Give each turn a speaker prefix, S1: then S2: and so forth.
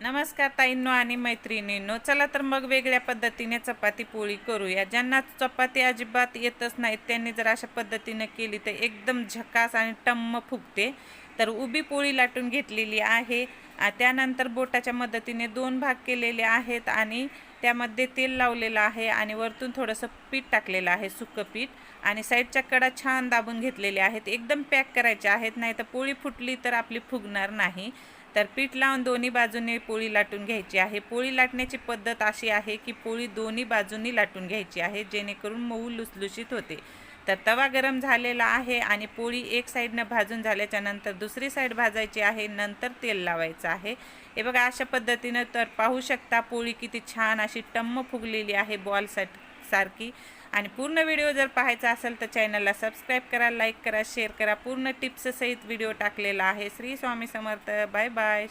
S1: नमस्कार ताईंनो आणि मैत्रिणींनो, चला तर मग वेगळ्या पद्धतीने चपाती पोळी करूया। ज्यांना चपाती अजिबात येतच नाही त्यांनी जर अशा पद्धतीने केली तर एकदम झकास आणि टम्म फुगते। तर उभी पोळी लाटून घेतलेली आहे। त्यानंतर बोटाच्या मदतीने 2 भाग केलेले आहेत आणि त्यामध्ये तेल लावलेलं आहे आणि वरतून थोडंसं पीठ टाकलेलं आहे, सुकं पीठ, आणि साईडच्या कडा छान दाबून घेतलेले आहेत। एकदम पॅक करायचे आहेत, नाही तर पोळी फुटली तर आपली फुगणार नाही। तर पीठ लावून दोन्ही बाजूने पोळी लाटून घ्यायची आहे। पोळी लाटण्याची पद्धत अशी आहे की पोळी दोन्ही बाजूंनी लाटून घ्यायची आहे, जेणेकरून मऊ लुसलुशीत होते। तर तवा गरम झालेला आहे आणि पोळी एक साईडनं भाजून झाल्याच्या नंतर दुसरी साईड भाजायची आहे, नंतर तेल लावायचं आहे। हे बघा, अशा पद्धतीनं तर पाहू शकता पोळी किती छान अशी टम्म फुगलेली आहे, बॉल सारखी। आणि पूर्ण व्हिडिओ जर पाहायचा असेल तर चॅनलला सबस्क्राईब करा, लाईक करा, शेअर करा। पूर्ण टिप्स सहित व्हिडिओ टाकलेला आहे। श्री स्वामी समर्थ। Bye bye.